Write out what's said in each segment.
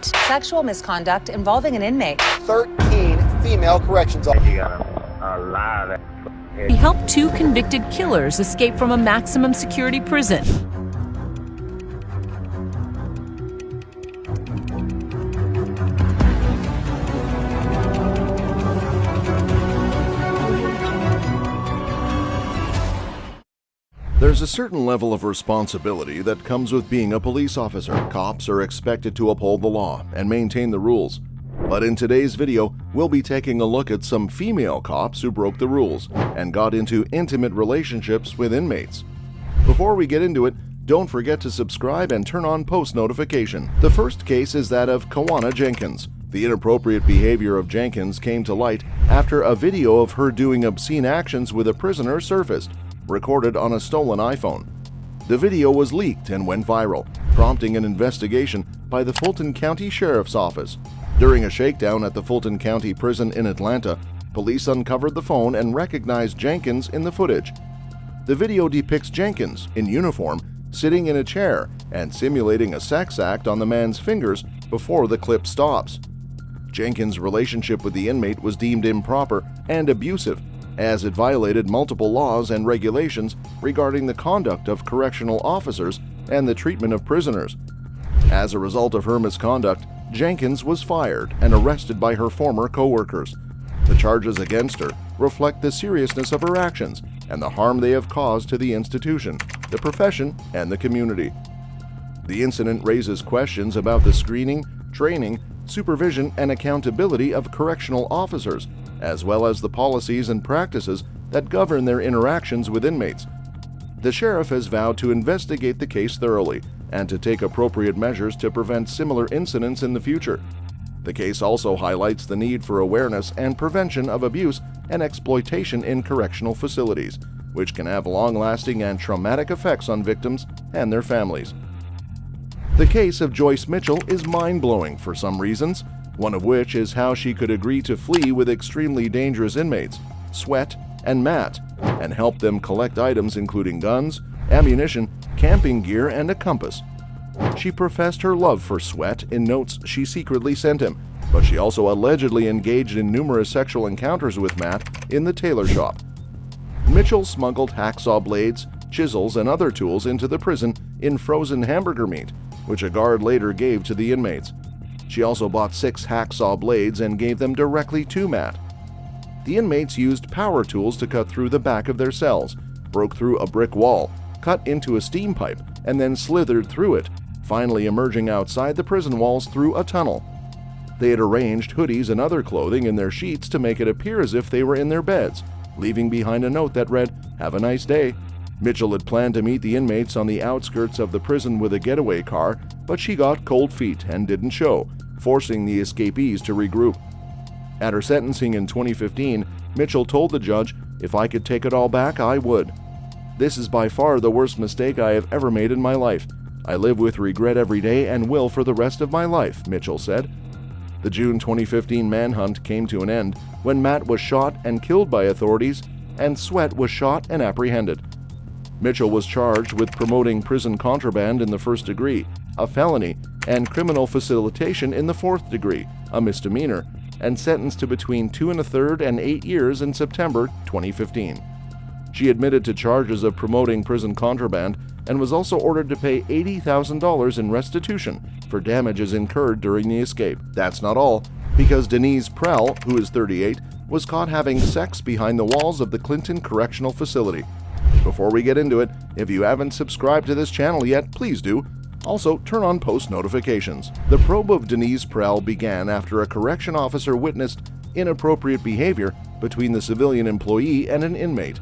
incident. Sexual misconduct involving an inmate. 13 female corrections officers. He helped 2 convicted killers escape from a maximum security prison. There's a certain level of responsibility that comes with being a police officer. Cops are expected to uphold the law and maintain the rules. But in today's video, we'll be taking a look at some female cops who broke the rules and got into intimate relationships with inmates. Before we get into it, don't forget to subscribe and turn on post notification. The first case is that of Kawana Jenkins. The inappropriate behavior of Jenkins came to light after a video of her doing obscene actions with a prisoner surfaced, recorded on a stolen iPhone. The video was leaked and went viral, prompting an investigation by the Fulton County Sheriff's Office. During a shakedown at the Fulton County Prison in Atlanta, police uncovered the phone and recognized Jenkins in the footage. The video depicts Jenkins, in uniform, sitting in a chair and simulating a sex act on the man's fingers before the clip stops. Jenkins' relationship with the inmate was deemed improper and abusive, as it violated multiple laws and regulations regarding the conduct of correctional officers and the treatment of prisoners. As a result of her misconduct, Jenkins was fired and arrested by her former co-workers. The charges against her reflect the seriousness of her actions and the harm they have caused to the institution, the profession, and the community. The incident raises questions about the screening, training, supervision, and accountability of correctional officers, as well as the policies and practices that govern their interactions with inmates. The sheriff has vowed to investigate the case thoroughly and to take appropriate measures to prevent similar incidents in the future. The case also highlights the need for awareness and prevention of abuse and exploitation in correctional facilities, which can have long-lasting and traumatic effects on victims and their families. The case of Joyce Mitchell is mind-blowing for some reasons, one of which is how she could agree to flee with extremely dangerous inmates, Sweat and Matt, and help them collect items including guns, ammunition, camping gear, and a compass. She professed her love for Sweat in notes she secretly sent him, but she also allegedly engaged in numerous sexual encounters with Matt in the tailor shop. Mitchell smuggled hacksaw blades, chisels, and other tools into the prison in frozen hamburger meat, which a guard later gave to the inmates. She also bought 6 hacksaw blades and gave them directly to Matt. The inmates used power tools to cut through the back of their cells, broke through a brick wall, cut into a steam pipe, and then slithered through it, finally emerging outside the prison walls through a tunnel. They had arranged hoodies and other clothing in their sheets to make it appear as if they were in their beds, leaving behind a note that read, "Have a nice day." Mitchell had planned to meet the inmates on the outskirts of the prison with a getaway car, but she got cold feet and didn't show, forcing the escapees to regroup. At her sentencing in 2015, Mitchell told the judge, "If I could take it all back, I would. This is by far the worst mistake I have ever made in my life. I live with regret every day and will for the rest of my life," Mitchell said. The June 2015 manhunt came to an end when Matt was shot and killed by authorities, and Sweat was shot and apprehended. Mitchell was charged with promoting prison contraband in the 1st degree, a felony, and criminal facilitation in the 4th degree, a misdemeanor, and sentenced to between 2 1/3 and 8 years in September 2015. She admitted to charges of promoting prison contraband and was also ordered to pay $80,000 in restitution for damages incurred during the escape. That's not all, because Denise Prell, who is 38, was caught having sex behind the walls of the Clinton Correctional Facility. Before we get into it, if you haven't subscribed to this channel yet, please do. Also, turn on post notifications. The probe of Denise Prell began after a correction officer witnessed inappropriate behavior between the civilian employee and an inmate.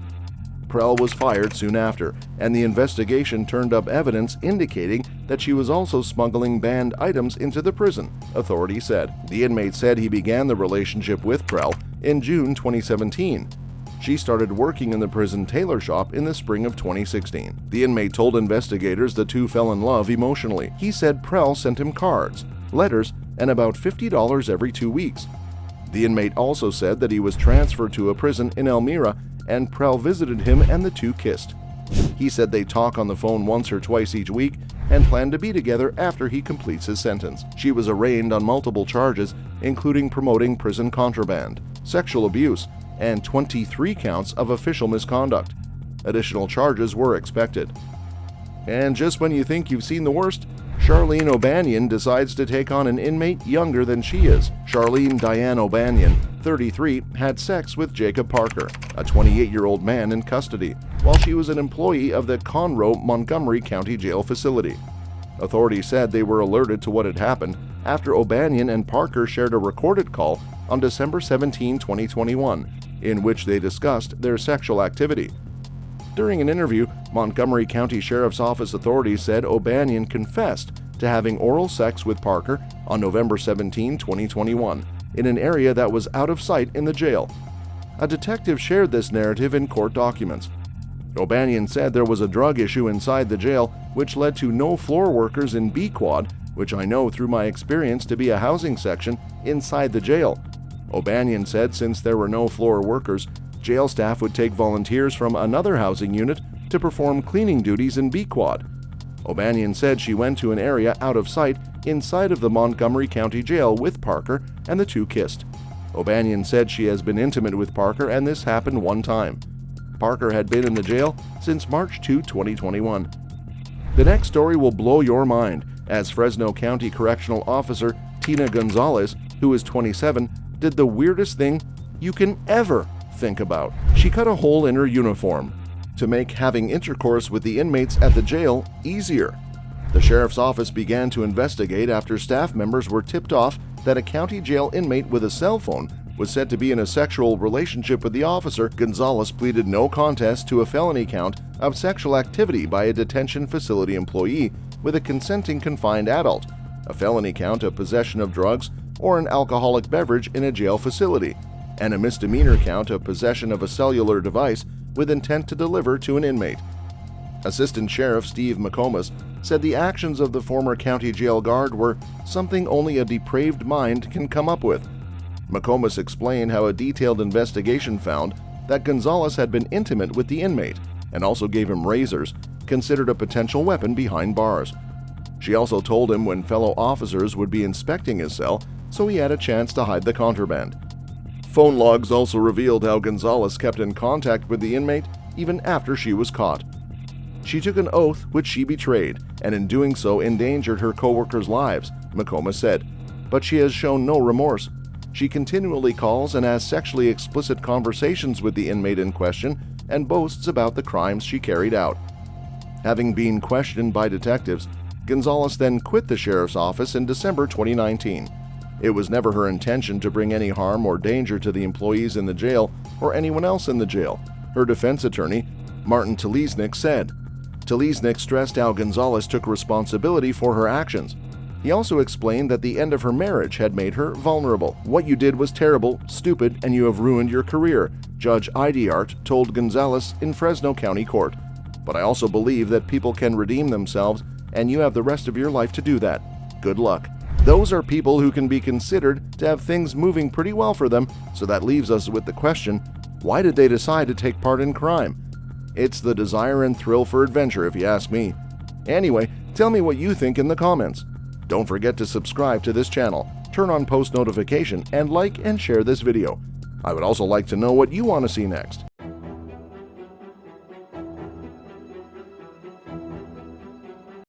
Prell was fired soon after, and the investigation turned up evidence indicating that she was also smuggling banned items into the prison, authorities said. The inmate said he began the relationship with Prell in June 2017. She started working in the prison tailor shop in the spring of 2016. The inmate told investigators the two fell in love emotionally. He said Prell sent him cards, letters, and about $50 every 2 weeks. The inmate also said that he was transferred to a prison in Elmira and Prell visited him and the two kissed. He said they talk on the phone once or twice each week and plan to be together after he completes his sentence. She was arraigned on multiple charges, including promoting prison contraband, sexual abuse, and 23 counts of official misconduct. Additional charges were expected. And just when you think you've seen the worst, Charlene O'Banion decides to take on an inmate younger than she is. Charlene Diane O'Banion, 33, had sex with Jacob Parker, a 28-year-old man in custody, while she was an employee of the Conroe, Montgomery County Jail facility. Authorities said they were alerted to what had happened after O'Banion and Parker shared a recorded call on December 17, 2021, in which they discussed their sexual activity. During an interview, Montgomery County Sheriff's Office authorities said O'Banion confessed to having oral sex with Parker on November 17, 2021, in an area that was out of sight in the jail. A detective shared this narrative in court documents. O'Banion said there was a drug issue inside the jail, which led to no floor workers in B Quad, which I know through my experience to be a housing section inside the jail. O'Banion said since there were no floor workers, jail staff would take volunteers from another housing unit to perform cleaning duties in B Quad. O'Banion said she went to an area out of sight inside of the Montgomery County Jail with Parker, and the two kissed. O'Banion said she has been intimate with Parker, and this happened one time. Parker had been in the jail since March 2, 2021. The next story will blow your mind, as Fresno County Correctional Officer Tina Gonzalez, who is 27, did the weirdest thing you can ever think about. She cut a hole in her uniform to make having intercourse with the inmates at the jail easier. The sheriff's office began to investigate after staff members were tipped off that a county jail inmate with a cell phone was said to be in a sexual relationship with the officer. Gonzalez pleaded no contest to a felony count of sexual activity by a detention facility employee with a consenting confined adult, a felony count of possession of drugs or an alcoholic beverage in a jail facility, and a misdemeanor count of possession of a cellular device with intent to deliver to an inmate. Assistant Sheriff Steve McComas said the actions of the former county jail guard were something only a depraved mind can come up with. McComas explained how a detailed investigation found that Gonzalez had been intimate with the inmate and also gave him razors, considered a potential weapon behind bars. She also told him when fellow officers would be inspecting his cell, so he had a chance to hide the contraband. Phone logs also revealed how Gonzalez kept in contact with the inmate even after she was caught. She took an oath which she betrayed, and in doing so endangered her co-workers' lives, McComas said, but she has shown no remorse. She continually calls and has sexually explicit conversations with the inmate in question and boasts about the crimes she carried out. Having been questioned by detectives, Gonzalez then quit the sheriff's office in December 2019. It was never her intention to bring any harm or danger to the employees in the jail or anyone else in the jail, her defense attorney, Martin Telesnik, said. Telesnik stressed how Gonzalez took responsibility for her actions. He also explained that the end of her marriage had made her vulnerable. "What you did was terrible, stupid, and you have ruined your career," Judge Idiart told Gonzalez in Fresno County Court. "But I also believe that people can redeem themselves, and you have the rest of your life to do that. Good luck." Those are people who can be considered to have things moving pretty well for them, so that leaves us with the question, why did they decide to take part in crime? It's the desire and thrill for adventure, if you ask me. Anyway, tell me what you think in the comments. Don't forget to subscribe to this channel, turn on post notification, and like and share this video. I would also like to know what you want to see next.